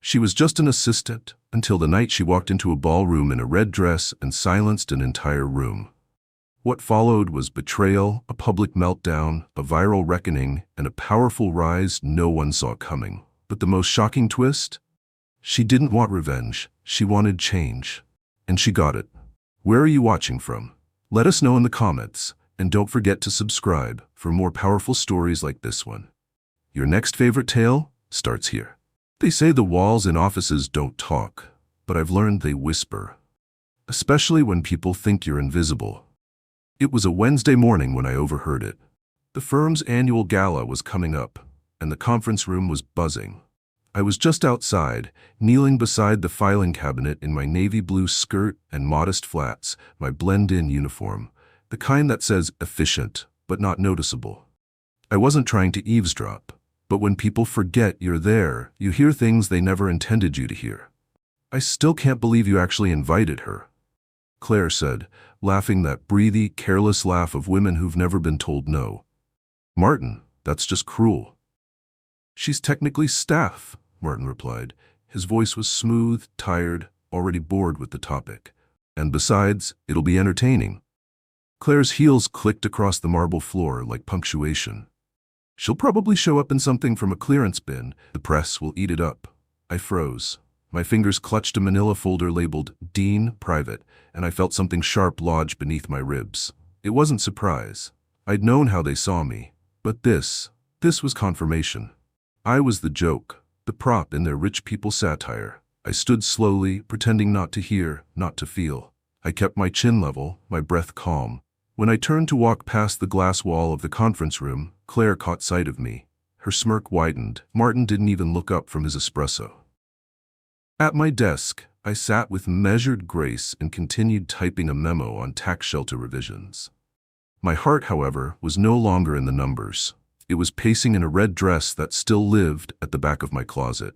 She was just an assistant until the night she walked into a ballroom in a red dress and silenced an entire room. What followed was betrayal, a public meltdown, a viral reckoning, and a powerful rise no one saw coming. But the most shocking twist? She didn't want revenge. She wanted change. And she got it. Where are you watching from? Let us know in the comments, and don't forget to subscribe for more powerful stories like this one. Your next favorite tale starts here. They say the walls in offices don't talk, but I've learned they whisper. Especially when people think you're invisible. It was a Wednesday morning when I overheard it. The firm's annual gala was coming up, and the conference room was buzzing. I was just outside, kneeling beside the filing cabinet in my navy blue skirt and modest flats, my blend-in uniform, the kind that says efficient, but not noticeable. I wasn't trying to eavesdrop, but when people forget you're there, you hear things they never intended you to hear. I still can't believe you actually invited her, Claire said, laughing that breathy, careless laugh of women who've never been told no. Martin, that's just cruel. She's technically staff, Martin replied. His voice was smooth, tired, already bored with the topic. And besides, it'll be entertaining. Claire's heels clicked across the marble floor like punctuation. She'll probably show up in something from a clearance bin. The press will eat it up. I froze. My fingers clutched a manila folder labeled Dean Private, and I felt something sharp lodge beneath my ribs. It wasn't surprise. I'd known how they saw me. But this was confirmation. I was the joke, the prop in their rich people satire. I stood slowly, pretending not to hear, not to feel. I kept my chin level, my breath calm. When I turned to walk past the glass wall of the conference room, Claire caught sight of me. Her smirk widened. Martin didn't even look up from his espresso. At my desk, I sat with measured grace and continued typing a memo on tax shelter revisions. My heart, however, was no longer in the numbers. It was pacing in a red dress that still lived at the back of my closet.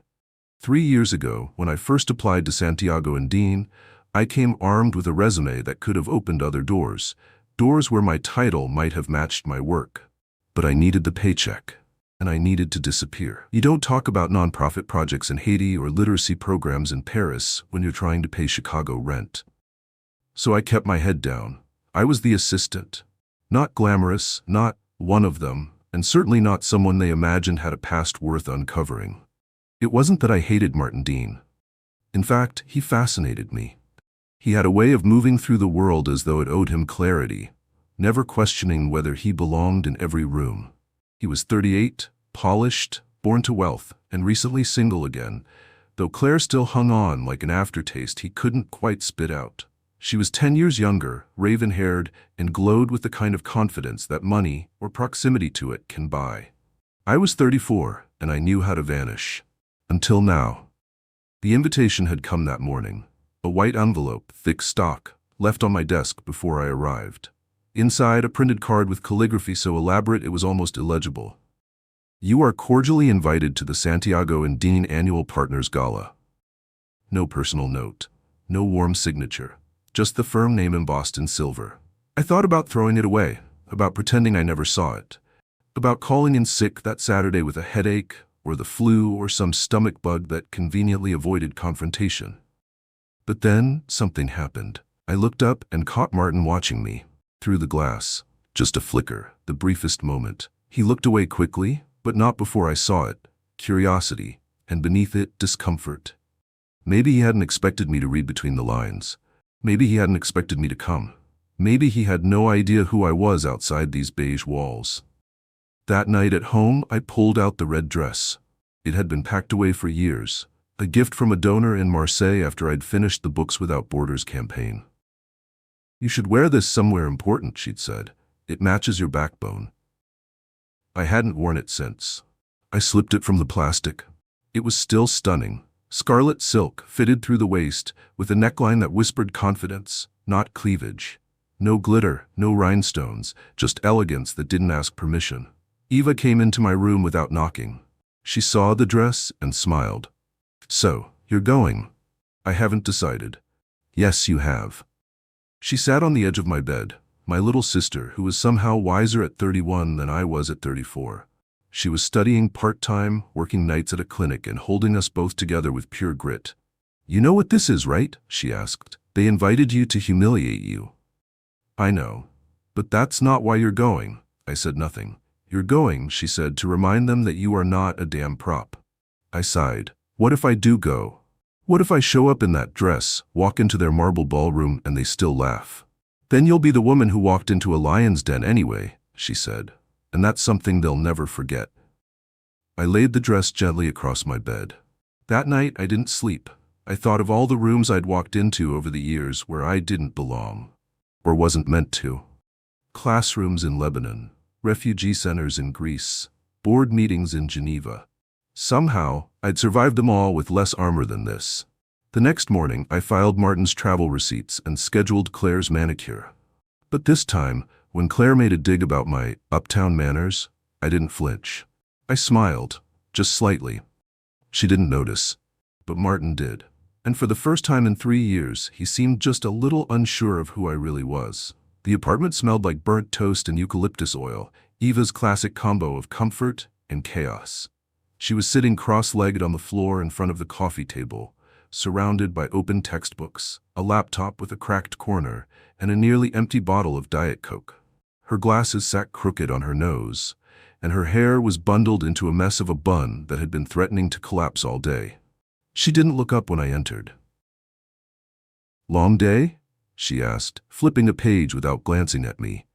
3 years ago, when I first applied to Santiago and Dean, I came armed with a resume that could have opened other doors, doors where my title might have matched my work. But I needed the paycheck, and I needed to disappear. You don't talk about nonprofit projects in Haiti or literacy programs in Paris when you're trying to pay Chicago rent. So I kept my head down. I was the assistant. Not glamorous, not one of them, and certainly not someone they imagined had a past worth uncovering. It wasn't that I hated Martin Dean. In fact, he fascinated me. He had a way of moving through the world as though it owed him clarity, never questioning whether he belonged in every room. He was 38, polished, born to wealth, and recently single again, though Claire still hung on like an aftertaste he couldn't quite spit out. She was 10 years younger, raven-haired, and glowed with the kind of confidence that money, or proximity to it, can buy. I was 34, and I knew how to vanish. Until now. The invitation had come that morning. A white envelope, thick stock, left on my desk before I arrived. Inside, a printed card with calligraphy so elaborate it was almost illegible. You are cordially invited to the Santiago and Dean Annual Partners Gala. No personal note. No warm signature. Just the firm name embossed in silver. I thought about throwing it away, about pretending I never saw it, about calling in sick that Saturday with a headache, or the flu, or some stomach bug that conveniently avoided confrontation. But then, something happened. I looked up and caught Martin watching me, through the glass. Just a flicker, the briefest moment. He looked away quickly, but not before I saw it. Curiosity, and beneath it, discomfort. Maybe he hadn't expected me to read between the lines. Maybe he hadn't expected me to come. Maybe he had no idea who I was outside these beige walls. That night at home, I pulled out the red dress. It had been packed away for years. A gift from a donor in Marseille after I'd finished the Books Without Borders campaign. You should wear this somewhere important, she'd said. It matches your backbone. I hadn't worn it since. I slipped it from the plastic. It was still stunning. Scarlet silk, fitted through the waist, with a neckline that whispered confidence, not cleavage. No glitter, no rhinestones, just elegance that didn't ask permission. Eva came into my room without knocking. She saw the dress and smiled. So, you're going? I haven't decided. Yes, you have. She sat on the edge of my bed, my little sister who was somehow wiser at 31 than I was at 34. She was studying part-time, working nights at a clinic, and holding us both together with pure grit. "You know what this is, right?" she asked. "They invited you to humiliate you." "I know. But that's not why you're going." I said nothing. "You're going," she said, "to remind them that you are not a damn prop." I sighed. What if I do go? What if I show up in that dress, walk into their marble ballroom, and they still laugh? "Then you'll be the woman who walked into a lion's den anyway," she said. "And that's something they'll never forget." I laid the dress gently across my bed. That night I didn't sleep. I thought of all the rooms I'd walked into over the years where I didn't belong, or wasn't meant to. Classrooms in Lebanon, refugee centers in Greece, board meetings in Geneva. Somehow, I'd survived them all with less armor than this. The next morning, I filed Martin's travel receipts and scheduled Claire's manicure. But this time, when Claire made a dig about my uptown manners, I didn't flinch. I smiled, just slightly. She didn't notice, but Martin did. And for the first time in 3 years, he seemed just a little unsure of who I really was. The apartment smelled like burnt toast and eucalyptus oil, Eva's classic combo of comfort and chaos. She was sitting cross-legged on the floor in front of the coffee table, surrounded by open textbooks, a laptop with a cracked corner, and a nearly empty bottle of Diet Coke. Her glasses sat crooked on her nose, and her hair was bundled into a mess of a bun that had been threatening to collapse all day. She didn't look up when I entered. "Long day?" she asked, flipping a page without glancing at me.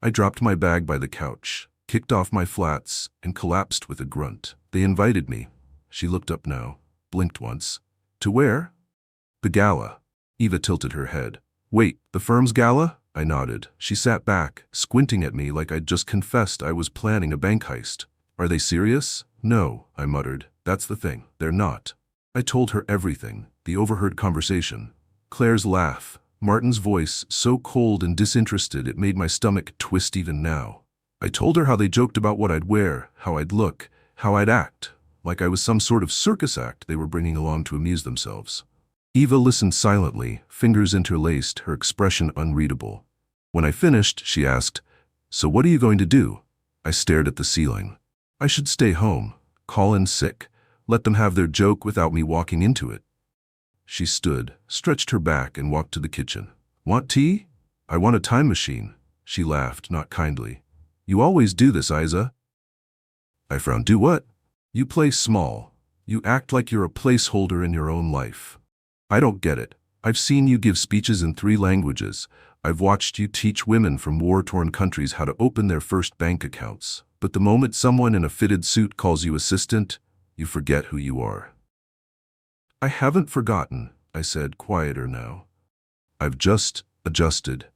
I dropped my bag by the couch, kicked off my flats, and collapsed with a grunt. "They invited me." She looked up now, blinked once. "To where?" "The gala." Eva tilted her head. "Wait, the firm's gala?" I nodded. She sat back, squinting at me like I'd just confessed I was planning a bank heist. "Are they serious?" "No," I muttered. "That's the thing. They're not." I told her everything, the overheard conversation, Claire's laugh, Martin's voice so cold and disinterested it made my stomach twist even now. I told her how they joked about what I'd wear, how I'd look, how I'd act, like I was some sort of circus act they were bringing along to amuse themselves. Eva listened silently, fingers interlaced, her expression unreadable. When I finished, she asked, "So what are you going to do?" I stared at the ceiling. I should stay home, call in sick, let them have their joke without me walking into it. She stood, stretched her back, and walked to the kitchen. "Want tea?" "I want a time machine." She laughed, not kindly. "You always do this, Isa." I frowned. "Do what?" "You play small. You act like you're a placeholder in your own life. I don't get it. I've seen you give speeches in 3 languages. I've watched you teach women from war-torn countries how to open their first bank accounts. But the moment someone in a fitted suit calls you assistant, you forget who you are." "I haven't forgotten," I said, quieter now. "I've just adjusted."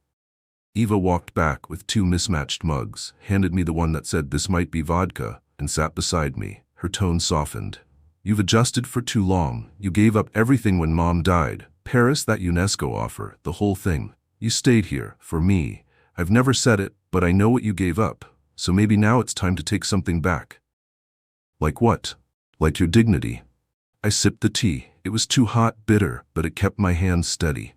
Eva walked back with 2 mismatched mugs, handed me the one that said "this might be vodka," and sat beside me. Her tone softened. "You've adjusted for too long. You gave up everything when Mom died. Paris, that UNESCO offer, the whole thing. You stayed here, for me. I've never said it, but I know what you gave up. So maybe now it's time to take something back." "Like what?" "Like your dignity." I sipped the tea. It was too hot, bitter, but it kept my hands steady.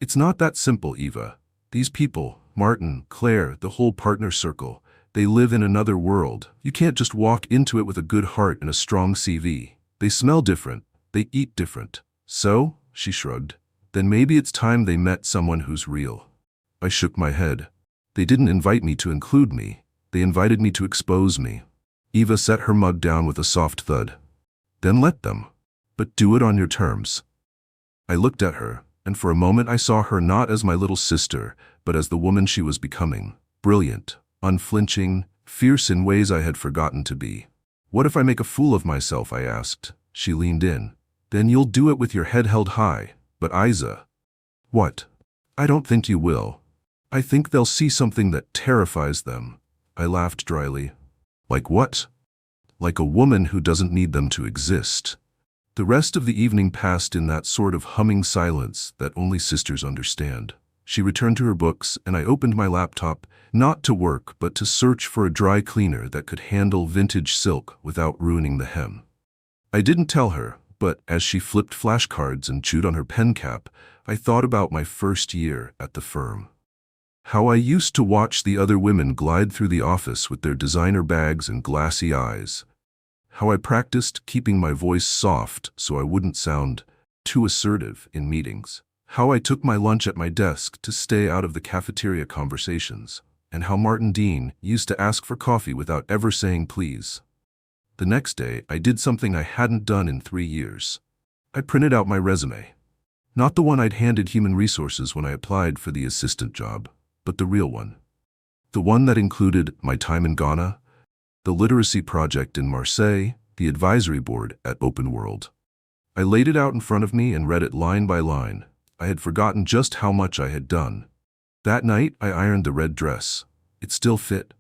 "It's not that simple, Eva. These people, Martin, Claire, the whole partner circle, they live in another world. You can't just walk into it with a good heart and a strong CV. They smell different. They eat different. So," she shrugged, "then maybe it's time they met someone who's real." I shook my head. "They didn't invite me to include me. They invited me to expose me." Eva set her mug down with a soft thud. "Then let them. But do it on your terms." I looked at her, and for a moment I saw her not as my little sister, but as the woman she was becoming. Brilliant, unflinching, fierce in ways I had forgotten to be. "What if I make a fool of myself?" I asked. She leaned in. "Then you'll do it with your head held high. But Isa." "What?" "I don't think you will. I think they'll see something that terrifies them." I laughed dryly. "Like what?" "Like a woman who doesn't need them to exist." The rest of the evening passed in that sort of humming silence that only sisters understand. She returned to her books, and I opened my laptop, not to work but to search for a dry cleaner that could handle vintage silk without ruining the hem. I didn't tell her, but as she flipped flashcards and chewed on her pen cap, I thought about my first year at the firm. How I used to watch the other women glide through the office with their designer bags and glassy eyes. How I practiced keeping my voice soft so I wouldn't sound too assertive in meetings. How I took my lunch at my desk to stay out of the cafeteria conversations. And how Martin Dean used to ask for coffee without ever saying please. The next day, I did something I hadn't done in 3 years. I printed out my resume. Not the one I'd handed human resources when I applied for the assistant job, but the real one. The one that included my time in Ghana, the literacy project in Marseille, the advisory board at Open World. I laid it out in front of me and read it line by line. I had forgotten just how much I had done. That night, I ironed the red dress. It still fit.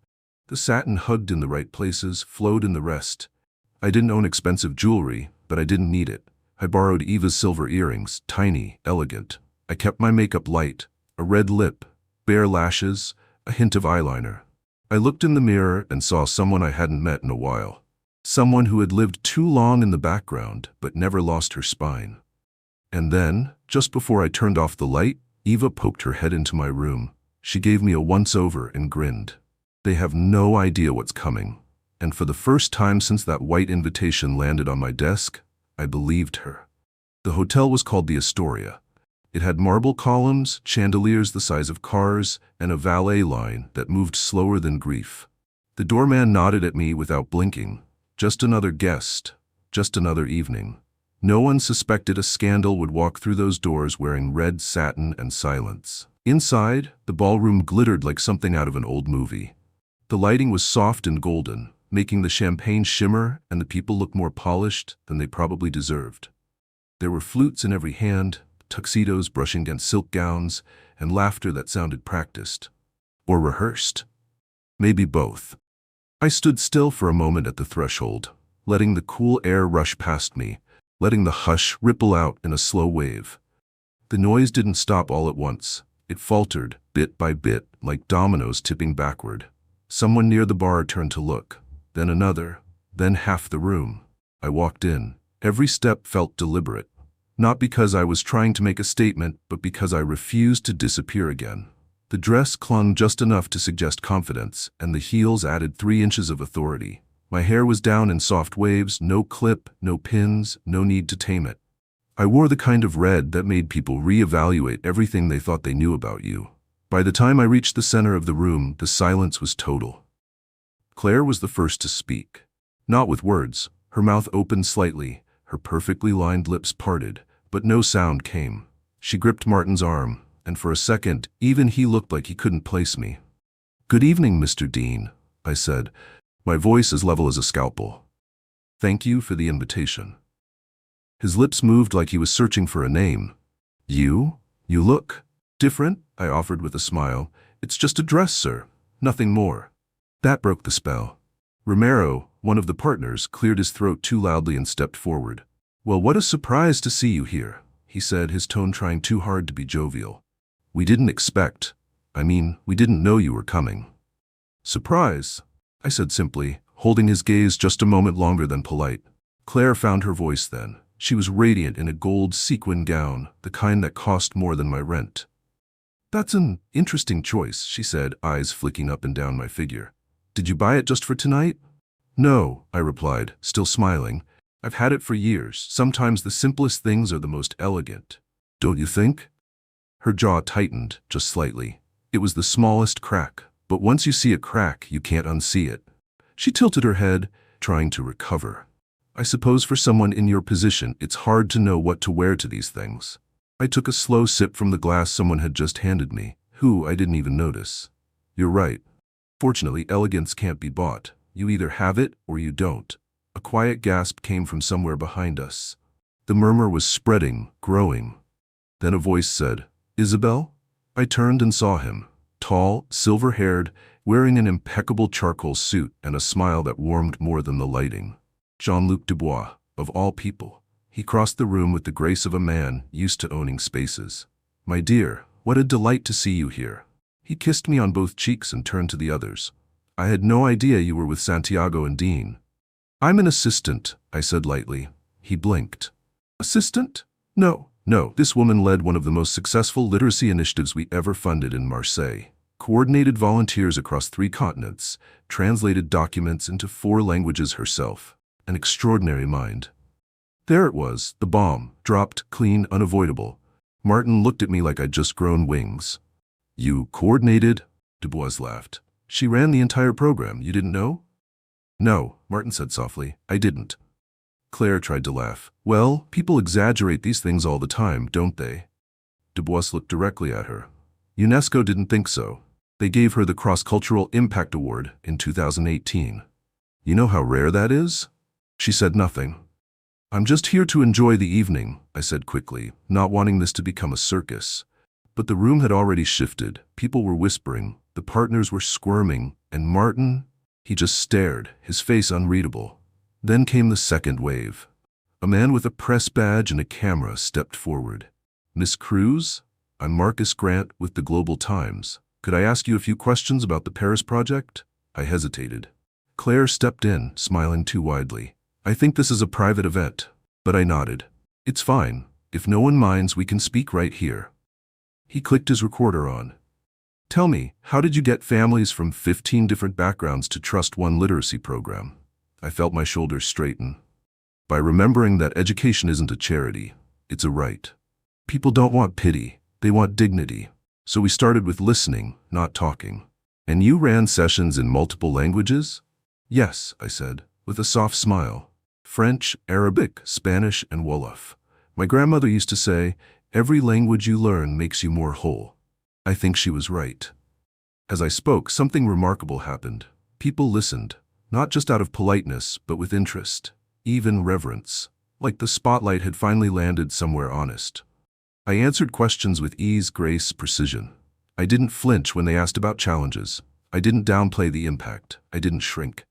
The satin hugged in the right places, flowed in the rest. I didn't own expensive jewelry, but I didn't need it. I borrowed Eva's silver earrings, tiny, elegant. I kept my makeup light, a red lip, bare lashes, a hint of eyeliner. I looked in the mirror and saw someone I hadn't met in a while. Someone who had lived too long in the background, but never lost her spine. And then, just before I turned off the light, Eva poked her head into my room. She gave me a once-over and grinned. They have no idea what's coming. And for the first time since that white invitation landed on my desk, I believed her. The hotel was called the Astoria. It had marble columns, chandeliers the size of cars, and a valet line that moved slower than grief. The doorman nodded at me without blinking. Just another guest. Just another evening. No one suspected a scandal would walk through those doors wearing red satin and silence. Inside, the ballroom glittered like something out of an old movie. The lighting was soft and golden, making the champagne shimmer and the people look more polished than they probably deserved. There were flutes in every hand, tuxedos brushing against silk gowns, and laughter that sounded practiced. Or rehearsed. Maybe both. I stood still for a moment at the threshold, letting the cool air rush past me, letting the hush ripple out in a slow wave. The noise didn't stop all at once. It faltered, bit by bit, like dominoes tipping backward. Someone near the bar turned to look, then another, then half the room. I walked in. Every step felt deliberate. Not because I was trying to make a statement, but because I refused to disappear again. The dress clung just enough to suggest confidence, and the heels added 3 inches of authority. My hair was down in soft waves, no clip, no pins, no need to tame it. I wore the kind of red that made people reevaluate everything they thought they knew about you. By the time I reached the center of the room, the silence was total. Claire was the first to speak. Not with words. Her mouth opened slightly, her perfectly lined lips parted, but no sound came. She gripped Martin's arm, and for a second, even he looked like he couldn't place me. "Good evening, Mr. Dean," I said, my voice as level as a scalpel. "Thank you for the invitation." His lips moved like he was searching for a name. You look different," I offered with a smile. "It's just a dress, sir. Nothing more." That broke the spell. Romero, one of the partners, cleared his throat too loudly and stepped forward. "Well, what a surprise to see you here," he said, his tone trying too hard to be jovial. We didn't know you were coming." "Surprise," I said simply, holding his gaze just a moment longer than polite. Claire found her voice then. She was radiant in a gold sequin gown, the kind that cost more than my rent. "That's an interesting choice," she said, eyes flicking up and down my figure. "Did you buy it just for tonight?" "No," I replied, still smiling. "I've had it for years. Sometimes the simplest things are the most elegant. Don't you think?" Her jaw tightened, just slightly. It was the smallest crack, but once you see a crack, you can't unsee it. She tilted her head, trying to recover. "I suppose for someone in your position, it's hard to know what to wear to these things." I took a slow sip from the glass someone had just handed me, who I didn't even notice. "You're right. Fortunately, elegance can't be bought. You either have it or you don't." A quiet gasp came from somewhere behind us. The murmur was spreading, growing. Then a voice said, "Isabel?" I turned and saw him, tall, silver-haired, wearing an impeccable charcoal suit and a smile that warmed more than the lighting. Jean-Luc Dubois, of all people. He crossed the room with the grace of a man used to owning spaces. "My dear, what a delight to see you here." He kissed me on both cheeks and turned to the others. "I had no idea you were with Santiago and Dean." "I'm an assistant," I said lightly. He blinked. "Assistant? No. This woman led one of the most successful literacy initiatives we ever funded in Marseille. coordinated volunteers across 3 continents, translated documents into 4 languages herself. An extraordinary mind. There it was, the bomb, dropped, clean, unavoidable. Martin looked at me like I'd just grown wings. You coordinated? Dubois laughed. She ran the entire program, you didn't know? No, Martin said softly, I didn't. Claire tried to laugh. Well, people exaggerate these things all the time, don't they? Dubois looked directly at her. UNESCO didn't think so. They gave her the Cross-Cultural Impact Award in 2018. You know how rare that is? She said nothing. I'm just here to enjoy the evening, I said quickly, not wanting this to become a circus. But the room had already shifted. People were whispering, the partners were squirming, and Martin, he just stared, his face unreadable. Then came the second wave. A man with a press badge and a camera stepped forward. Miss Cruz, I'm Marcus Grant with the Global Times. Could I ask you a few questions about the Paris project? I hesitated. Claire stepped in, smiling too widely. I think this is a private event, but I nodded. It's fine. If no one minds, we can speak right here. He clicked his recorder on. Tell me, how did you get families from 15 different backgrounds to trust one literacy program? I felt my shoulders straighten. By remembering that education isn't a charity, it's a right. People don't want pity, they want dignity. So we started with listening, not talking. And you ran sessions in multiple languages? Yes, I said, with a soft smile. French, Arabic, Spanish, and Wolof. My grandmother used to say, every language you learn makes you more whole. I think she was right. As I spoke, something remarkable happened. People listened, not just out of politeness, but with interest, even reverence, like the spotlight had finally landed somewhere honest. I answered questions with ease, grace, precision. I didn't flinch when they asked about challenges. I didn't downplay the impact. I didn't shrink.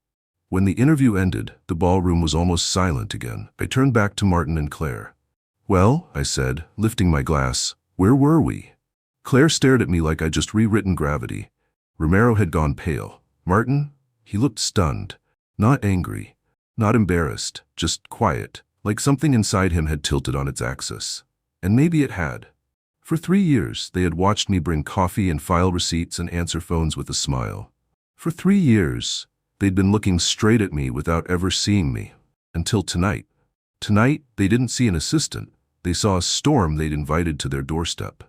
When the interview ended, the ballroom was almost silent again. I turned back to Martin and Claire. Well, I said, lifting my glass, where were we? Claire stared at me like I'd just rewritten gravity. Romero had gone pale. Martin? He looked stunned. Not angry. Not embarrassed. Just quiet, like something inside him had tilted on its axis. And maybe it had. For 3 years, they had watched me bring coffee and file receipts and answer phones with a smile. For 3 years, they'd been looking straight at me without ever seeing me. Until tonight. Tonight, they didn't see an assistant. They saw a storm they'd invited to their doorstep.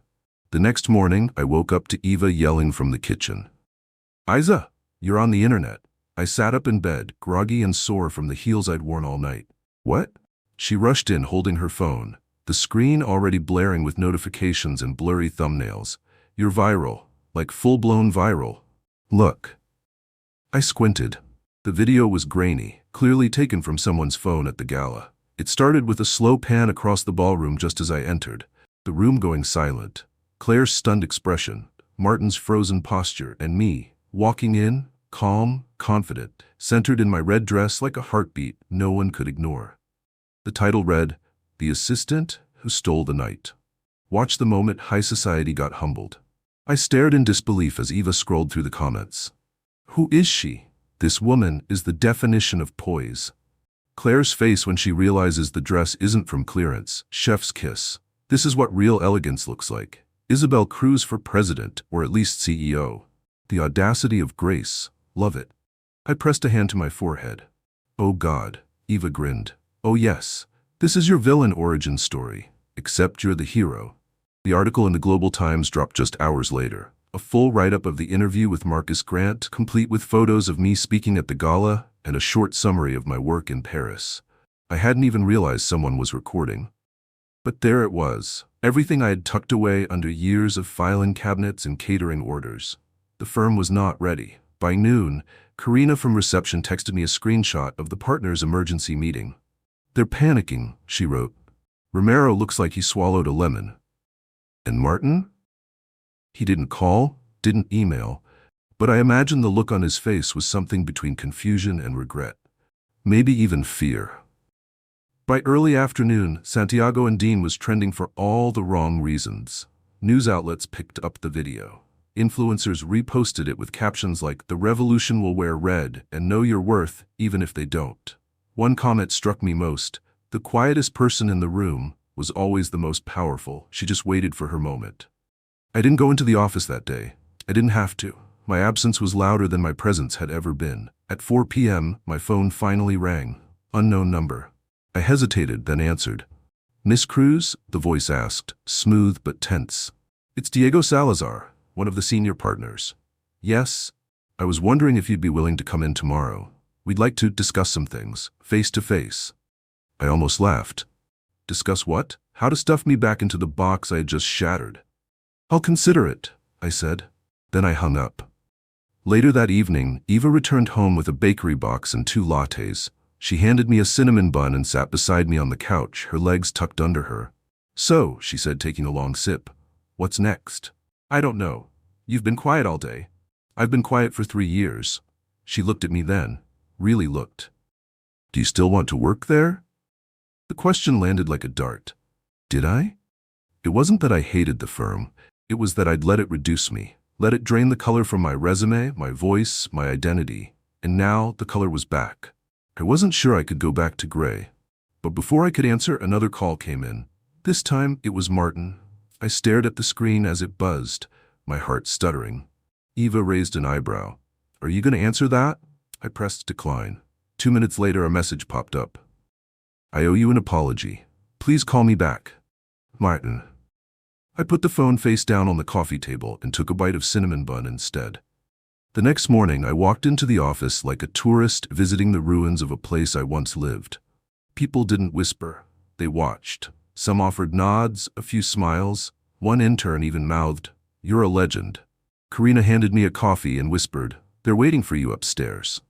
The next morning, I woke up to Eva yelling from the kitchen. Isa, you're on the internet. I sat up in bed, groggy and sore from the heels I'd worn all night. What? She rushed in holding her phone, the screen already blaring with notifications and blurry thumbnails. You're viral, like full-blown viral. Look. I squinted. The video was grainy, clearly taken from someone's phone at the gala. It started with a slow pan across the ballroom just as I entered, the room going silent. Claire's stunned expression, Martin's frozen posture, and me, walking in, calm, confident, centered in my red dress like a heartbeat no one could ignore. The title read, The Assistant Who Stole the Night. Watch the moment high society got humbled. I stared in disbelief as Eva scrolled through the comments. Who is she? This woman is the definition of poise. Claire's face when she realizes the dress isn't from clearance, chef's kiss. This is what real elegance looks like. Isabel Cruz for president, or at least CEO. The audacity of grace. Love it. I pressed a hand to my forehead. Oh God, Eva grinned. Oh yes, this is your villain origin story, except you're the hero. The article in the Global Times dropped just hours later. A full write-up of the interview with Marcus Grant, complete with photos of me speaking at the gala, and a short summary of my work in Paris. I hadn't even realized someone was recording. But there it was, everything I had tucked away under years of filing cabinets and catering orders. The firm was not ready. By noon, Karina from reception texted me a screenshot of the partners' emergency meeting. They're panicking, she wrote. Romero looks like he swallowed a lemon. And Martin? He didn't call, didn't email, but I imagine the look on his face was something between confusion and regret. Maybe even fear. By early afternoon, Santiago and Dean was trending for all the wrong reasons. News outlets picked up the video. Influencers reposted it with captions like, "The revolution will wear red and know your worth even if they don't." One comment struck me most. The quietest person in the room was always the most powerful. She just waited for her moment. I didn't go into the office that day. I didn't have to. My absence was louder than my presence had ever been. At 4 p.m., my phone finally rang. Unknown number. I hesitated, then answered. "Miss Cruz?" the voice asked, smooth but tense. "It's Diego Salazar, one of the senior partners." "Yes? I was wondering if you'd be willing to come in tomorrow. We'd like to discuss some things, face to face." I almost laughed. Discuss what? How to stuff me back into the box I had just shattered. "I'll consider it," I said. Then I hung up. Later that evening, Eva returned home with a bakery box and 2 lattes. She handed me a cinnamon bun and sat beside me on the couch, her legs tucked under her. "So," she said, taking a long sip, "what's next?" "I don't know. You've been quiet all day." "I've been quiet for 3 years. She looked at me then. Really looked. "Do you still want to work there?" The question landed like a dart. Did I? It wasn't that I hated the firm. It was that I'd let it reduce me, let it drain the color from my resume, my voice, my identity. And now the color was back. I wasn't sure I could go back to gray. But before I could answer, another call came in. This time it was Martin. I stared at the screen as it buzzed, my heart stuttering. Eva raised an eyebrow. "Are you going to answer that?" I pressed decline. 2 minutes later, a message popped up. "I owe you an apology. Please call me back. Martin." I put the phone face down on the coffee table and took a bite of cinnamon bun instead. The next morning, I walked into the office like a tourist visiting the ruins of a place I once lived. People didn't whisper. They watched. Some offered nods, a few smiles. One intern even mouthed, "You're a legend." Karina handed me a coffee and whispered, "They're waiting for you upstairs."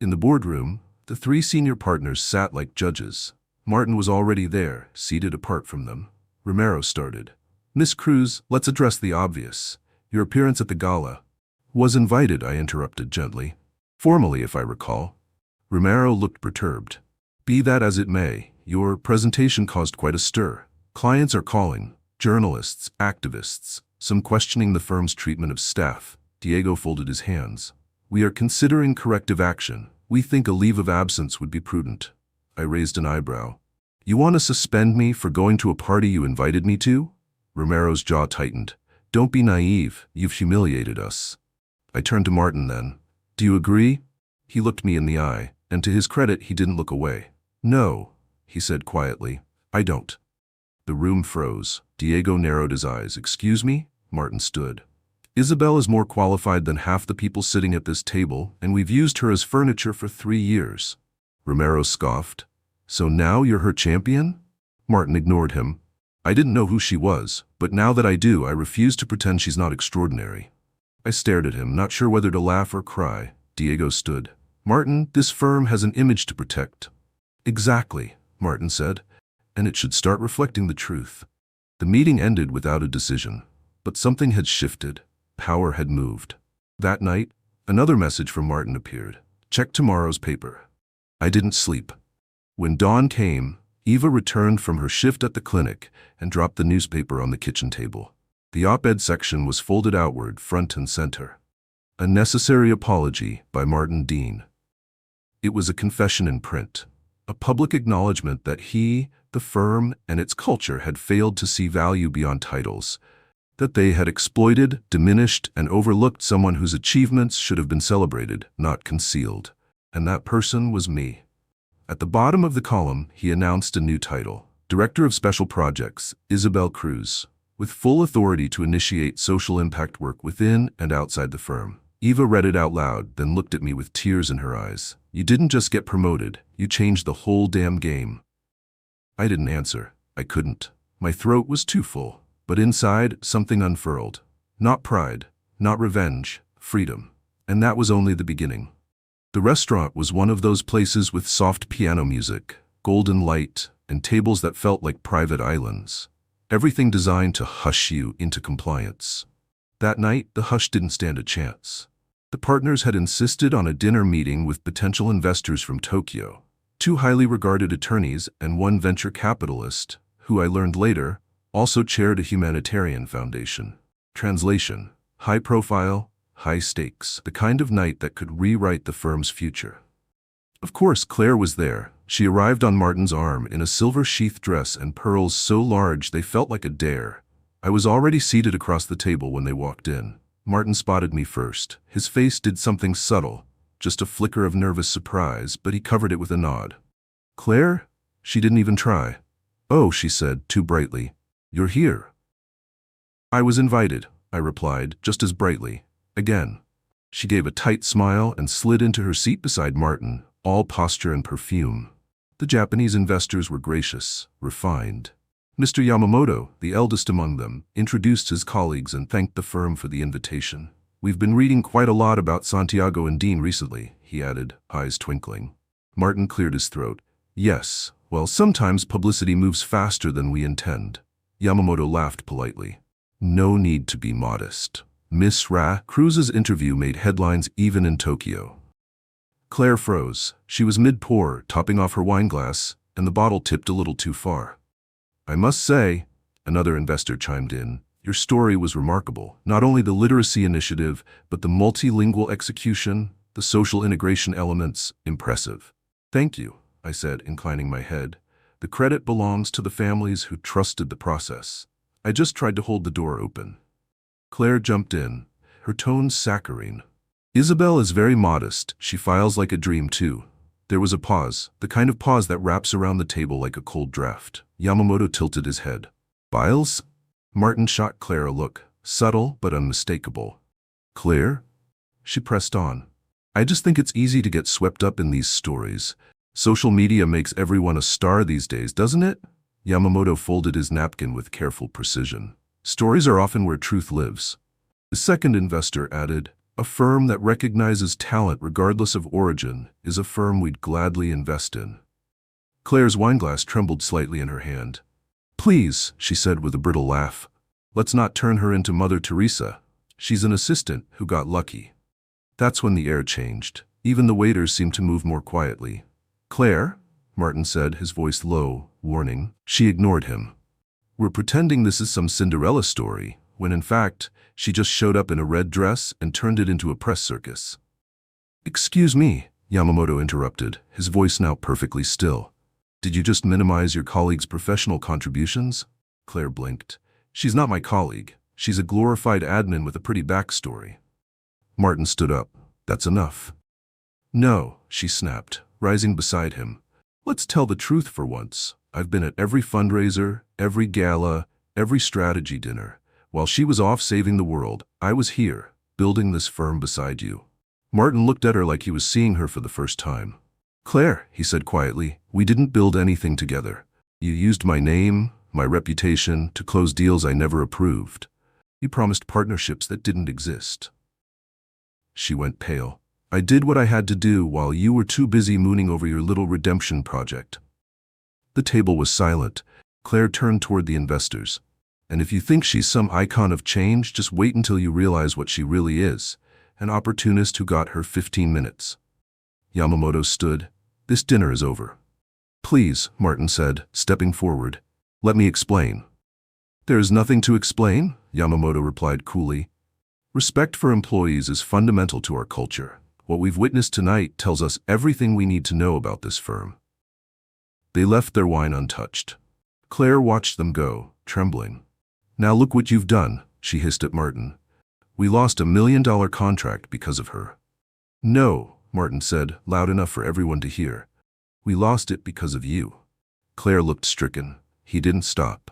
In the boardroom, the 3 senior partners sat like judges. Martin was already there, seated apart from them. Romero started. "Miss Cruz, let's address the obvious. Your appearance at the gala." "Was invited," I interrupted gently. "Formally, if I recall." Romero looked perturbed. "Be that as it may, your presentation caused quite a stir. Clients are calling, journalists, activists, some questioning the firm's treatment of staff." Diego folded his hands. "We are considering corrective action. We think a leave of absence would be prudent." I raised an eyebrow. "You want to suspend me for going to a party you invited me to?" Romero's jaw tightened. "Don't be naive. You've humiliated us." I turned to Martin then. "Do you agree?" He looked me in the eye, and to his credit, he didn't look away. "No," he said quietly. "I don't." The room froze. Diego narrowed his eyes. "Excuse me?" Martin stood. "Isabel is more qualified than half the people sitting at this table, and we've used her as furniture for 3 years. Romero scoffed. "So now you're her champion?" Martin ignored him. "I didn't know who she was, but now that I do, I refuse to pretend she's not extraordinary." I stared at him, not sure whether to laugh or cry. Diego stood. "Martin, this firm has an image to protect." "Exactly," Martin said, "and it should start reflecting the truth." The meeting ended without a decision, but something had shifted. Power had moved. That night, another message from Martin appeared. "Check tomorrow's paper." I didn't sleep. When dawn came, Eva returned from her shift at the clinic and dropped the newspaper on the kitchen table. The op-ed section was folded outward, front and center. "A necessary apology by Martin Dean." It was a confession in print, a public acknowledgement that he, the firm, and its culture had failed to see value beyond titles, that they had exploited, diminished, and overlooked someone whose achievements should have been celebrated, not concealed. And that person was me. At the bottom of the column, he announced a new title, Director of Special Projects, Isabel Cruz, with full authority to initiate social impact work within and outside the firm. Eva read it out loud, then looked at me with tears in her eyes. "You didn't just get promoted, you changed the whole damn game." I didn't answer. I couldn't. My throat was too full. But inside, something unfurled. Not pride, not revenge, freedom. And that was only the beginning. The restaurant was one of those places with soft piano music, golden light, and tables that felt like private islands. Everything designed to hush you into compliance. That night, the hush didn't stand a chance. The partners had insisted on a dinner meeting with potential investors from Tokyo, 2 highly regarded attorneys and 1 venture capitalist, who I learned later also chaired a humanitarian foundation. Translation: high profile, high stakes, the kind of night that could rewrite the firm's future. Of course, Claire was there. She arrived on Martin's arm in a silver sheath dress and pearls so large they felt like a dare. I was already seated across the table when they walked in. Martin spotted me first. His face did something subtle, just a flicker of nervous surprise, but he covered it with a nod. Claire? She didn't even try. Oh, she said, too brightly. You're here. I was invited, I replied, just as brightly. Again. She gave a tight smile and slid into her seat beside Martin, all posture and perfume. The Japanese investors were gracious, refined. Mr. Yamamoto, the eldest among them, introduced his colleagues and thanked the firm for the invitation. We've been reading quite a lot about Santiago and Dean recently, he added, eyes twinkling. Martin cleared his throat. Yes, well, sometimes publicity moves faster than we intend. Yamamoto laughed politely. No need to be modest. Miss Cruz's interview made headlines even in Tokyo. Claire froze. She was mid-pour, topping off her wineglass, and the bottle tipped a little too far. I must say, another investor chimed in, your story was remarkable. Not only the literacy initiative, but the multilingual execution, the social integration elements, impressive. Thank you, I said, inclining my head. The credit belongs to the families who trusted the process. I just tried to hold the door open. Claire jumped in, her tone saccharine. Isabel is very modest. She files like a dream, too. There was a pause, the kind of pause that wraps around the table like a cold draft. Yamamoto tilted his head. Files? Martin shot Claire a look, subtle but unmistakable. Claire? She pressed on. I just think it's easy to get swept up in these stories. Social media makes everyone a star these days, doesn't it? Yamamoto folded his napkin with careful precision. Stories are often where truth lives. The second investor added, a firm that recognizes talent regardless of origin is a firm we'd gladly invest in. Claire's wineglass trembled slightly in her hand. Please, she said with a brittle laugh. Let's not turn her into Mother Teresa. She's an assistant who got lucky. That's when the air changed. Even the waiters seemed to move more quietly. Claire? Martin said, his voice low, warning. She ignored him. We're pretending this is some Cinderella story, when in fact, she just showed up in a red dress and turned it into a press circus. Excuse me, Yamamoto interrupted, his voice now perfectly still. Did you just minimize your colleague's professional contributions? Claire blinked. She's not my colleague. She's a glorified admin with a pretty backstory. Martin stood up. That's enough. No, she snapped, rising beside him. Let's tell the truth for once. I've been at every fundraiser, every gala, every strategy dinner. While she was off saving the world, I was here, building this firm beside you. Martin looked at her like he was seeing her for the first time. Claire, he said quietly, we didn't build anything together. You used my name, my reputation, to close deals I never approved. You promised partnerships that didn't exist. She went pale. I did what I had to do while you were too busy mooning over your little redemption project. The table was silent. Claire turned toward the investors. And if you think she's some icon of change, just wait until you realize what she really is. An opportunist who got her 15 minutes. Yamamoto stood. This dinner is over. Please, Martin said, stepping forward. Let me explain. There is nothing to explain, Yamamoto replied coolly. Respect for employees is fundamental to our culture. What we've witnessed tonight tells us everything we need to know about this firm. They left their wine untouched. Claire watched them go, trembling. Now look what you've done, she hissed at Martin. We lost $1 million contract because of her. No, Martin said, loud enough for everyone to hear. We lost it because of you. Claire looked stricken. He didn't stop.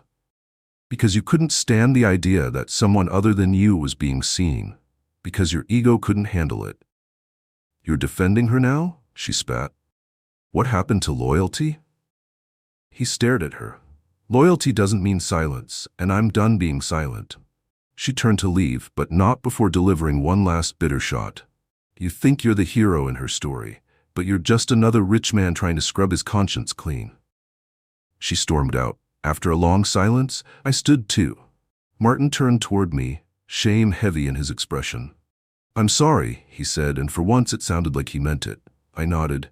Because you couldn't stand the idea that someone other than you was being seen. Because your ego couldn't handle it. You're defending her now? She spat. What happened to loyalty? He stared at her. Loyalty doesn't mean silence, and I'm done being silent. She turned to leave, but not before delivering one last bitter shot. You think you're the hero in her story, but you're just another rich man trying to scrub his conscience clean. She stormed out. After a long silence, I stood too. Martin turned toward me, shame heavy in his expression. I'm sorry, he said, and for once it sounded like he meant it. I nodded.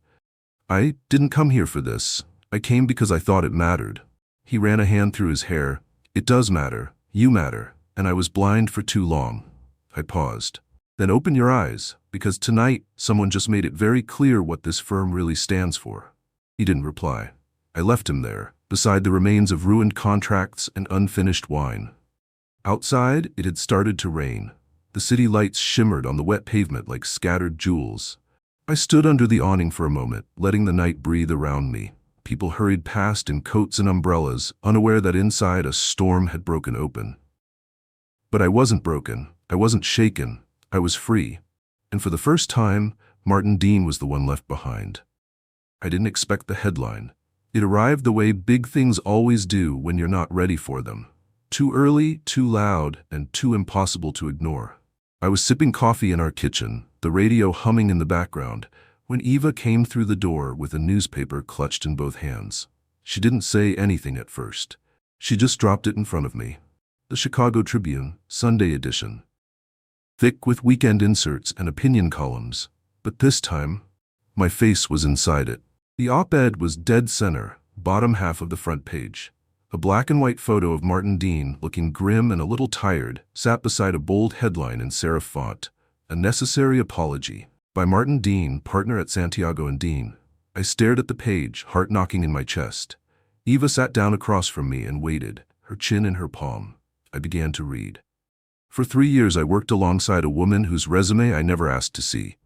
I didn't come here for this. I came because I thought it mattered. He ran a hand through his hair. It does matter. You matter. And I was blind for too long. I paused. Then open your eyes, because tonight someone just made it very clear what this firm really stands for. He didn't reply. I left him there, beside the remains of ruined contracts and unfinished wine. Outside, it had started to rain. The city lights shimmered on the wet pavement like scattered jewels. I stood under the awning for a moment, letting the night breathe around me. People hurried past in coats and umbrellas, unaware that inside a storm had broken open. But I wasn't broken. I wasn't shaken. I was free. And for the first time, Martin Dean was the one left behind. I didn't expect the headline. It arrived the way big things always do when you're not ready for them. Too early, too loud, and too impossible to ignore. I was sipping coffee in our kitchen, the radio humming in the background, when Eva came through the door with a newspaper clutched in both hands. She didn't say anything at first. She just dropped it in front of me. The Chicago Tribune, Sunday edition. Thick with weekend inserts and opinion columns. But this time, my face was inside it. The op-ed was dead center, bottom half of the front page. A black and white photo of Martin Dean, looking grim and a little tired, sat beside a bold headline in serif font, "A Necessary Apology," by Martin Dean, partner at Santiago & Dean. I stared at the page, heart knocking in my chest. Eva sat down across from me and waited, her chin in her palm. I began to read. For 3 years I worked alongside a woman whose resume I never asked to see.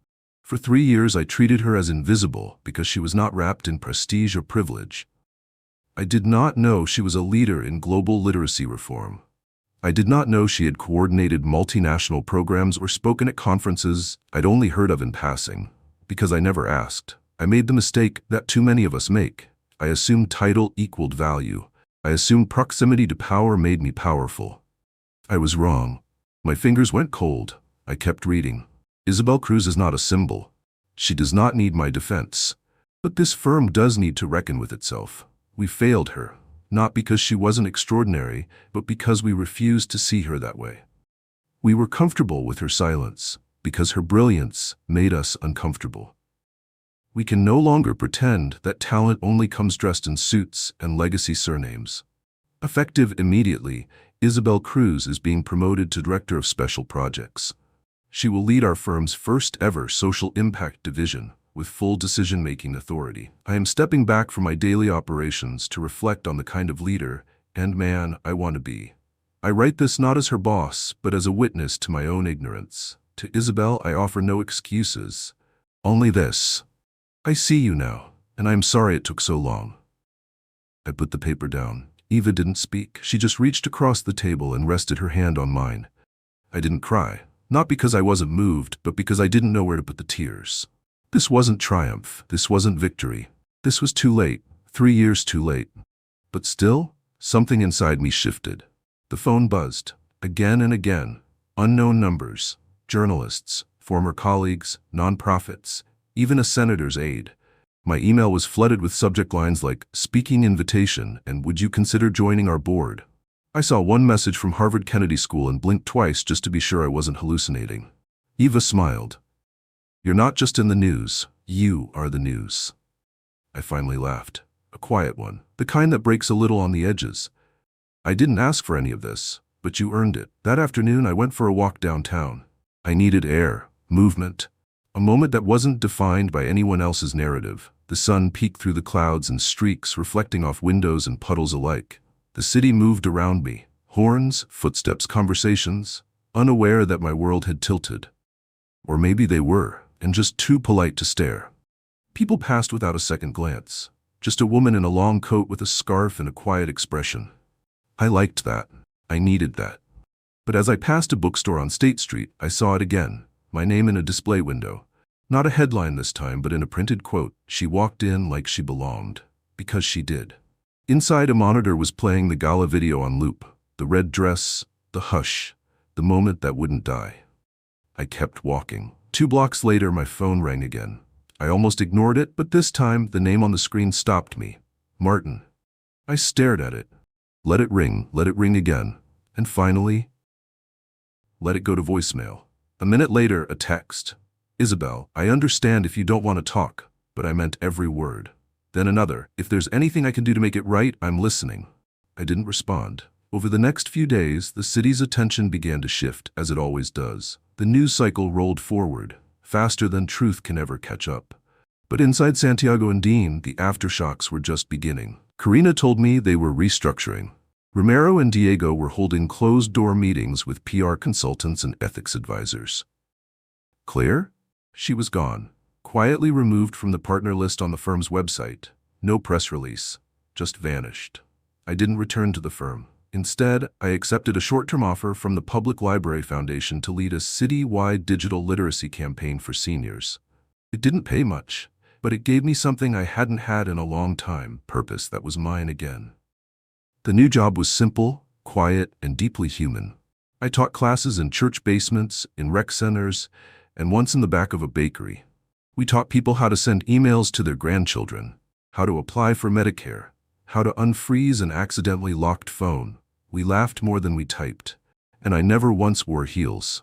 For 3 years I treated her as invisible because she was not wrapped in prestige or privilege. I did not know she was a leader in global literacy reform. I did not know she had coordinated multinational programs or spoken at conferences I'd only heard of in passing, because I never asked. I made the mistake that too many of us make. I assumed title equaled value. I assumed proximity to power made me powerful. I was wrong. My fingers went cold. I kept reading. Isabel Cruz is not a symbol. She does not need my defense. But this firm does need to reckon with itself. We failed her, not because she wasn't extraordinary, but because we refused to see her that way. We were comfortable with her silence, because her brilliance made us uncomfortable. We can no longer pretend that talent only comes dressed in suits and legacy surnames. Effective immediately, Isabel Cruz is being promoted to Director of Special Projects. She will lead our firm's first ever social impact division, with full decision-making authority. I am stepping back from my daily operations to reflect on the kind of leader and man I want to be. I write this not as her boss, but as a witness to my own ignorance. To Isabel, I offer no excuses. Only this. I see you now, and I am sorry it took so long. I put the paper down. Eva didn't speak. She just reached across the table and rested her hand on mine. I didn't cry, not because I wasn't moved, but because I didn't know where to put the tears. This wasn't triumph. This wasn't victory. This was too late. 3 years too late. But still, something inside me shifted. The phone buzzed. Again and again. Unknown numbers. Journalists, former colleagues, nonprofits, even a senator's aide. My email was flooded with subject lines like, "Speaking invitation," and "Would you consider joining our board?" I saw one message from Harvard Kennedy School and blinked twice just to be sure I wasn't hallucinating. Eva smiled. "You're not just in the news. You are the news." I finally laughed. A quiet one. The kind that breaks a little on the edges. "I didn't ask for any of this, but you earned it." That afternoon I went for a walk downtown. I needed air, movement. A moment that wasn't defined by anyone else's narrative. The sun peeked through the clouds in streaks reflecting off windows and puddles alike. The city moved around me. Horns, footsteps, conversations, unaware that my world had tilted. Or maybe they were, and just too polite to stare. People passed without a second glance. Just a woman in a long coat with a scarf and a quiet expression. I liked that. I needed that. But as I passed a bookstore on State Street, I saw it again. My name in a display window. Not a headline this time, but in a printed quote. She walked in like she belonged. Because she did. Inside, a monitor was playing the gala video on loop. The red dress, the hush, the moment that wouldn't die. I kept walking. 2 blocks later, my phone rang again. I almost ignored it, but this time, the name on the screen stopped me. Martin. I stared at it. Let it ring again. And finally, let it go to voicemail. A minute later, a text. "Isabel, I understand if you don't want to talk, but I meant every word." Then another. "If there's anything I can do to make it right, I'm listening." I didn't respond. Over the next few days, the city's attention began to shift, as it always does. The news cycle rolled forward, faster than truth can ever catch up. But inside Santiago and Dean, the aftershocks were just beginning. Karina told me they were restructuring. Romero and Diego were holding closed-door meetings with PR consultants and ethics advisors. Claire? She was gone, quietly removed from the partner list on the firm's website. No press release, just vanished. I didn't return to the firm. Instead, I accepted a short-term offer from the Public Library Foundation to lead a city-wide digital literacy campaign for seniors. It didn't pay much, but it gave me something I hadn't had in a long time, purpose that was mine again. The new job was simple, quiet, and deeply human. I taught classes in church basements, in rec centers, and once in the back of a bakery. We taught people how to send emails to their grandchildren, how to apply for Medicare, how to unfreeze an accidentally locked phone. We laughed more than we typed, and I never once wore heels.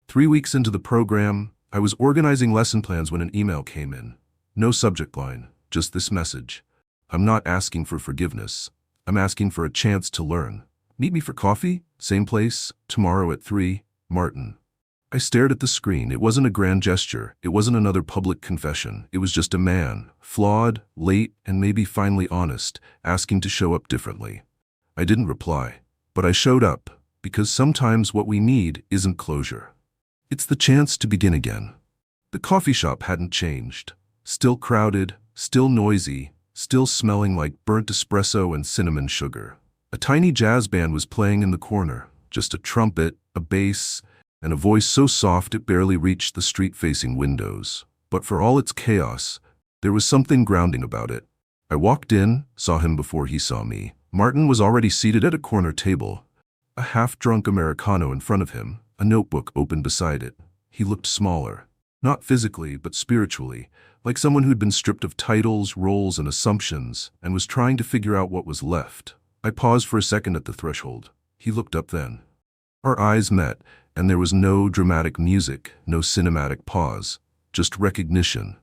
3 weeks into the program, I was organizing lesson plans when an email came in. No subject line, just this message. I'm not asking for forgiveness. I'm asking for a chance to learn. Meet me for coffee, same place, tomorrow at 3, Martin. I stared at the screen. It wasn't a grand gesture. It wasn't another public confession. It was just a man, flawed, late, and maybe finally honest, asking to show up differently. I didn't reply, but I showed up, because sometimes what we need isn't closure. It's the chance to begin again. The coffee shop hadn't changed. Still crowded, still noisy, still smelling like burnt espresso and cinnamon sugar. A tiny jazz band was playing in the corner, just a trumpet, a bass, and a voice so soft it barely reached the street-facing windows. But for all its chaos, there was something grounding about it. I walked in, saw him before he saw me. Martin was already seated at a corner table, a half-drunk Americano in front of him, a notebook open beside it. He looked smaller, not physically but spiritually, like someone who'd been stripped of titles, roles, and assumptions, and was trying to figure out what was left. I paused for a second at the threshold. He looked up then. Our eyes met, and there was no dramatic music, no cinematic pause, just recognition,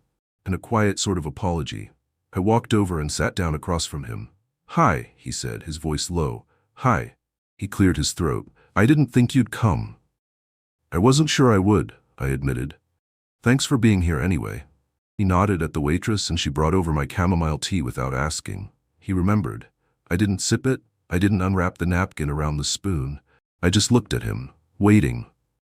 and a quiet sort of apology. I walked over and sat down across from him. "Hi," he said, his voice low. "Hi." He cleared his throat. "I didn't think you'd come." "I wasn't sure I would," I admitted. "Thanks for being here anyway." He nodded at the waitress and she brought over my chamomile tea without asking. He remembered. I didn't sip it. I didn't unwrap the napkin around the spoon. I just looked at him, waiting.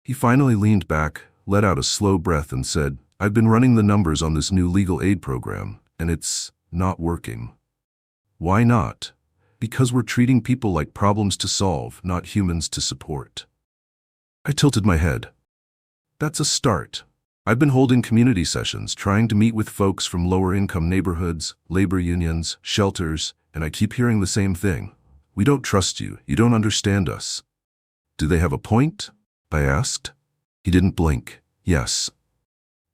He finally leaned back, let out a slow breath and said, "I've been running the numbers on this new legal aid program, and it's not working." "Why not?" "Because we're treating people like problems to solve, not humans to support." I tilted my head. "That's a start. I've been holding community sessions, trying to meet with folks from lower-income neighborhoods, labor unions, shelters, and I keep hearing the same thing. We don't trust you. You don't understand us." "Do they have a point?" I asked. He didn't blink. "Yes."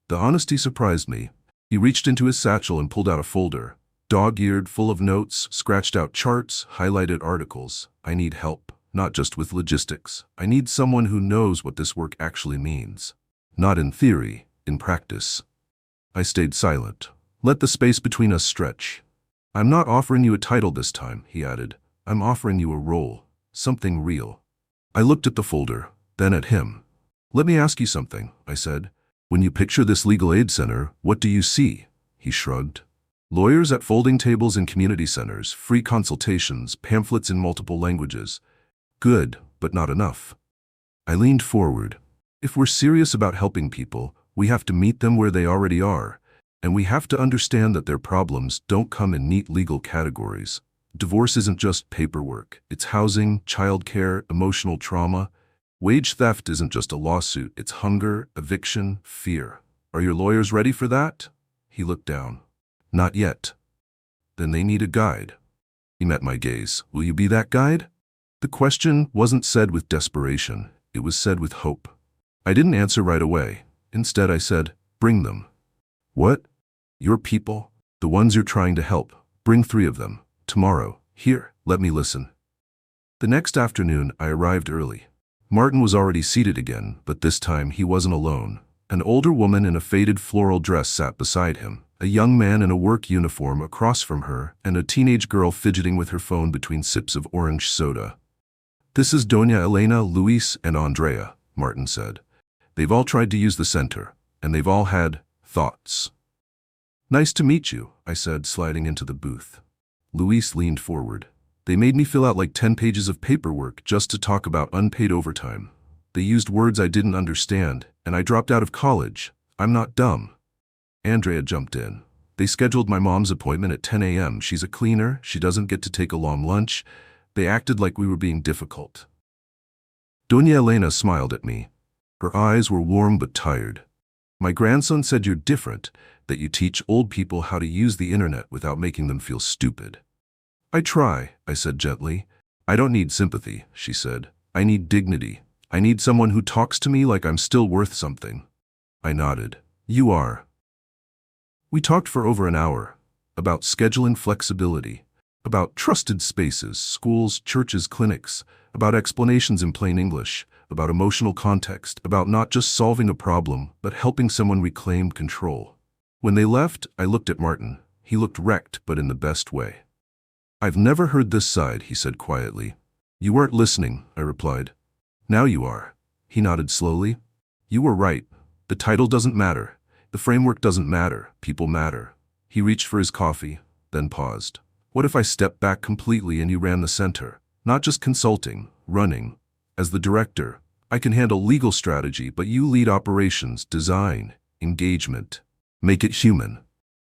The honesty surprised me. He reached into his satchel and pulled out a folder. Dog-eared, full of notes, scratched-out charts, highlighted articles. "I need help, not just with logistics. I need someone who knows what this work actually means. Not in theory, in practice." I stayed silent. Let the space between us stretch. "I'm not offering you a title this time," he added. "I'm offering you a role, something real." I looked at the folder, then at him. "Let me ask you something," I said. "When you picture this legal aid center, what do you see?" He shrugged. "Lawyers at folding tables in community centers, free consultations, pamphlets in multiple languages. Good, but not enough." I leaned forward. "If we're serious about helping people, we have to meet them where they already are, and we have to understand that their problems don't come in neat legal categories. Divorce isn't just paperwork. It's housing, childcare, emotional trauma. Wage theft isn't just a lawsuit. It's hunger, eviction, fear. Are your lawyers ready for that?" He looked down. "Not yet." "Then they need a guide." He met my gaze. "Will you be that guide?" The question wasn't said with desperation. It was said with hope. I didn't answer right away. Instead, I said, "Bring them." "What?" "Your people. The ones you're trying to help. Bring 3 of them. Tomorrow. Here, let me listen." The next afternoon, I arrived early. Martin was already seated again, but this time he wasn't alone. An older woman in a faded floral dress sat beside him, a young man in a work uniform across from her, and a teenage girl fidgeting with her phone between sips of orange soda. "This is Doña Elena, Luis, and Andrea," Martin said. "They've all tried to use the center, and they've all had thoughts." "Nice to meet you," I said, sliding into the booth. Luis leaned forward. They made me fill out like 10 pages of paperwork just to talk about unpaid overtime. They used words I didn't understand, and I dropped out of college. I'm not dumb. Andrea jumped in. They scheduled my mom's appointment at 10 a.m. She's a cleaner. She doesn't get to take a long lunch. They acted like we were being difficult. Doña Elena smiled at me. Her eyes were warm but tired. My grandson said you're different, that you teach old people how to use the internet without making them feel stupid. I try, I said gently. I don't need sympathy, she said. I need dignity. I need someone who talks to me like I'm still worth something. I nodded. You are. We talked for over an hour, about scheduling flexibility, about trusted spaces, schools, churches, clinics, about explanations in plain English, about emotional context, about not just solving a problem, but helping someone reclaim control. When they left, I looked at Martin. He looked wrecked, but in the best way. I've never heard this side, he said quietly. You weren't listening, I replied. Now you are. He nodded slowly. You were right. The title doesn't matter. The framework doesn't matter. People matter. He reached for his coffee, then paused. What if I stepped back completely and you ran the center? Not just consulting, running. As the director, I can handle legal strategy, but you lead operations, design, engagement. Make it human.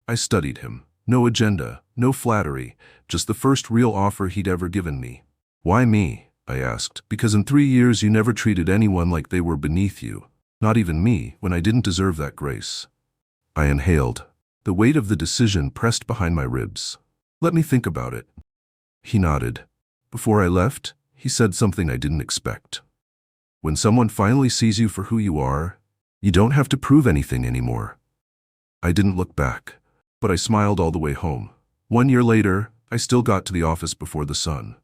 I studied him. No agenda, no flattery, just the first real offer he'd ever given me. Why me? I asked. Because in 3 years you never treated anyone like they were beneath you. Not even me, when I didn't deserve that grace. I inhaled. The weight of the decision pressed behind my ribs. Let me think about it. He nodded. Before I left, he said something I didn't expect. When someone finally sees you for who you are, you don't have to prove anything anymore. I didn't look back, but I smiled all the way home. 1 year later, I still got to the office before the sun.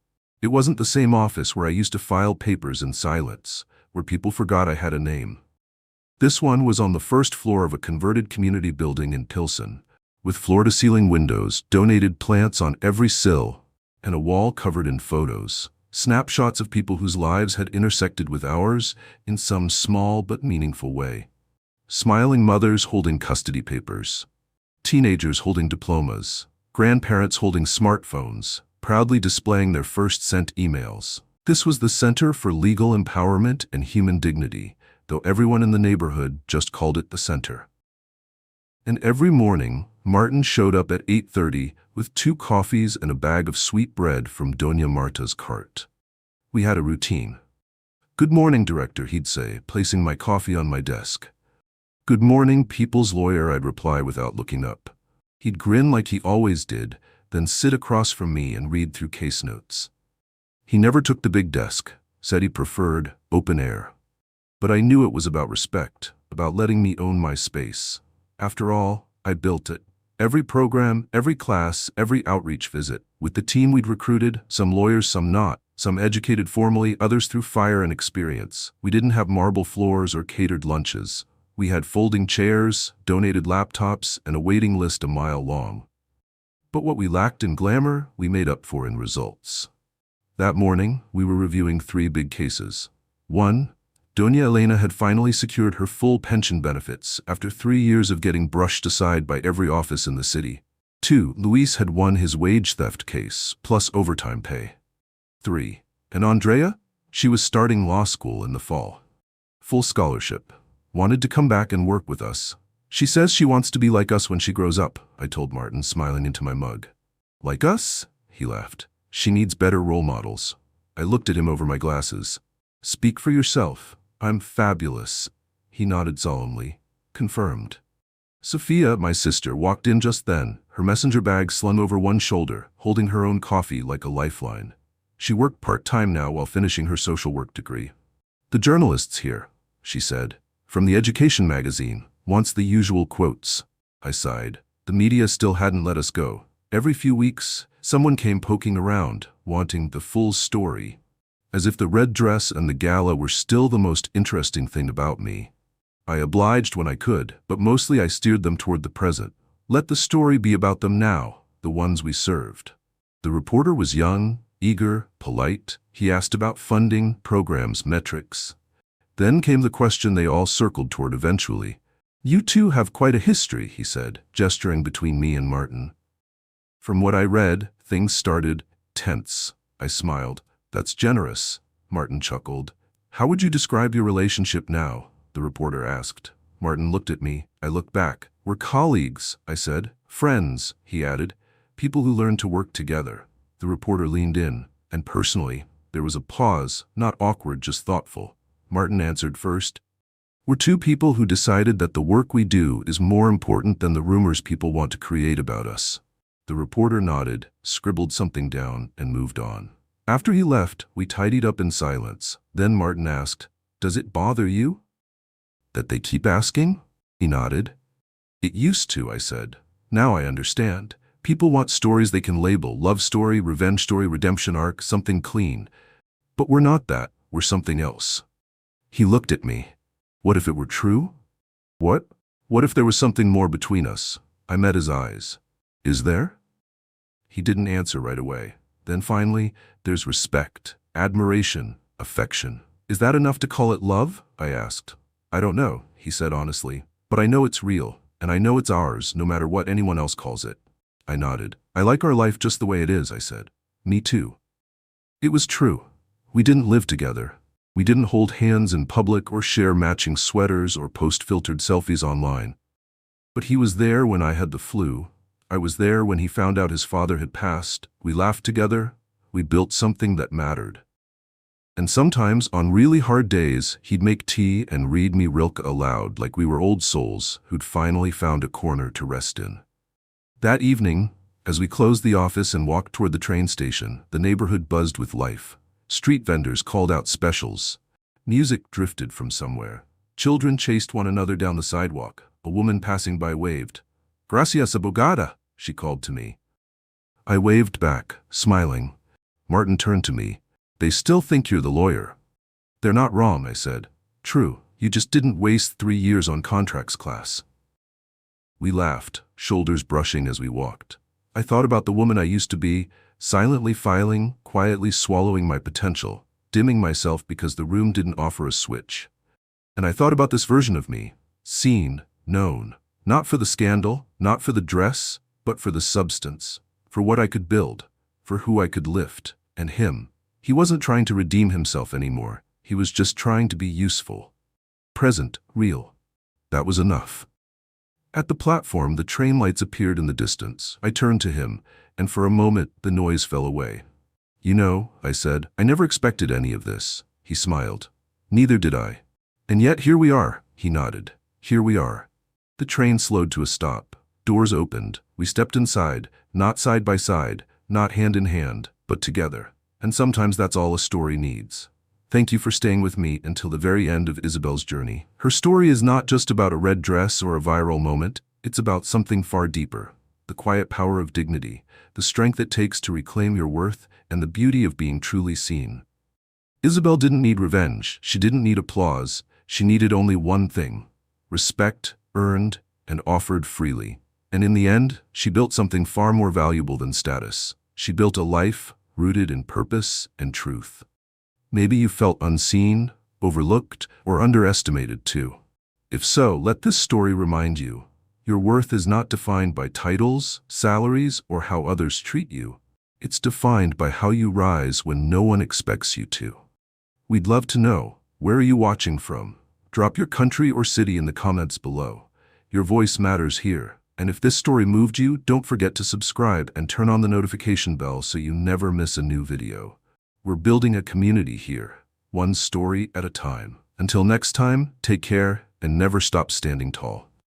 It wasn't the same office where I used to file papers in silence, where people forgot I had a name. This one was on the first floor of a converted community building in Pilsen, with floor-to-ceiling windows, donated plants on every sill, and a wall covered in photos, snapshots of people whose lives had intersected with ours in some small but meaningful way. Smiling mothers holding custody papers, teenagers holding diplomas, grandparents holding smartphones, proudly displaying their first sent emails. This was the Center for Legal Empowerment and Human Dignity, though everyone in the neighborhood just called it the center. And every morning, Martin showed up at 8:30 with 2 coffees and a bag of sweet bread from Doña Marta's cart. We had a routine. Good morning, director, he'd say, placing my coffee on my desk. Good morning, people's lawyer, I'd reply without looking up. He'd grin like he always did, then sit across from me and read through case notes. He never took the big desk, said he preferred open air. But I knew it was about respect, about letting me own my space. After all, I built it. Every program, every class, every outreach visit. With the team we'd recruited, some lawyers, some not, some educated formally, others through fire and experience. We didn't have marble floors or catered lunches. We had folding chairs, donated laptops, and a waiting list a mile long. But what we lacked in glamour, we made up for in results. That morning, we were reviewing 3 big cases. 1. Doña Elena had finally secured her full pension benefits after 3 years of getting brushed aside by every office in the city. 2. Luis had won his wage theft case, plus overtime pay. 3. And Andrea? She was starting law school in the fall. Full scholarship. Wanted to come back and work with us. She says she wants to be like us when she grows up, I told Martin, smiling into my mug. Like us? He laughed. She needs better role models. I looked at him over my glasses. Speak for yourself. I'm fabulous. He nodded solemnly. Confirmed. Sophia, my sister, walked in just then, her messenger bag slung over one shoulder, holding her own coffee like a lifeline. She worked part-time now while finishing her social work degree. The journalist's here, she said. From the education magazine, wants the usual quotes. I sighed. The media still hadn't let us go. Every few weeks, someone came poking around, wanting the full story. As if the red dress and the gala were still the most interesting thing about me. I obliged when I could, but mostly I steered them toward the present. Let the story be about them now, the ones we served. The reporter was young, eager, polite. He asked about funding, programs, metrics. Then came the question they all circled toward eventually. You two have quite a history, he said, gesturing between me and Martin. From what I read, things started tense. I smiled. That's generous, Martin chuckled. How would you describe your relationship now? The reporter asked. Martin looked at me. I looked back. We're colleagues, I said. Friends, he added. People who learn to work together. The reporter leaned in, and personally, there was a pause, not awkward, just thoughtful. Martin answered first. We're two people who decided that the work we do is more important than the rumors people want to create about us. The reporter nodded, scribbled something down, and moved on. After he left, we tidied up in silence. Then Martin asked, Does it bother you that they keep asking? He nodded. It used to, I said. Now I understand. People want stories they can label, love story, revenge story, redemption arc, something clean. But we're not that, we're something else. He looked at me. What if it were true? What? What if there was something more between us? I met his eyes. Is there? He didn't answer right away. Then finally, there's respect, admiration, affection. Is that enough to call it love? I asked. I don't know, he said honestly. But I know it's real, and I know it's ours, no matter what anyone else calls it. I nodded. I like our life just the way it is, I said. Me too. It was true. We didn't live together. We didn't hold hands in public or share matching sweaters or post filtered selfies online. But he was there when I had the flu. I was there when he found out his father had passed. We laughed together. We built something that mattered. And sometimes, on really hard days, he'd make tea and read me Rilke aloud like we were old souls who'd finally found a corner to rest in. That evening, as we closed the office and walked toward the train station, the neighborhood buzzed with life. Street vendors called out specials. Music drifted from somewhere. Children chased one another down the sidewalk. A woman passing by waved. Gracias, abogada, she called to me. I waved back, smiling. Martin turned to me. They still think you're the lawyer. They're not wrong, I said. True, you just didn't waste 3 years on contracts class. We laughed, shoulders brushing as we walked. I thought about the woman I used to be, silently filing, quietly swallowing my potential, dimming myself because the room didn't offer a switch. And I thought about this version of me, seen, known, not for the scandal, not for the dress, but for the substance, for what I could build, for who I could lift, and him. He wasn't trying to redeem himself anymore. He was just trying to be useful. Present, real. That was enough. At the platform, the train lights appeared in the distance. I turned to him, and for a moment, the noise fell away. You know, I said, I never expected any of this. He smiled. Neither did I. And yet here we are, he nodded. Here we are. The train slowed to a stop. Doors opened. We stepped inside, not side by side, not hand in hand, but together. And sometimes that's all a story needs. Thank you for staying with me until the very end of Isabel's journey. Her story is not just about a red dress or a viral moment. It's about something far deeper. The quiet power of dignity, the strength it takes to reclaim your worth, and the beauty of being truly seen. Isabel didn't need revenge. She didn't need applause. She needed only one thing: respect, earned, and offered freely. And in the end, she built something far more valuable than status. She built a life rooted in purpose and truth. Maybe you felt unseen, overlooked, or underestimated too. If so, let this story remind you. Your worth is not defined by titles, salaries, or how others treat you. It's defined by how you rise when no one expects you to. We'd love to know, where are you watching from? Drop your country or city in the comments below. Your voice matters here. And if this story moved you, don't forget to subscribe and turn on the notification bell so you never miss a new video. We're building a community here, one story at a time. Until next time, take care and never stop standing tall.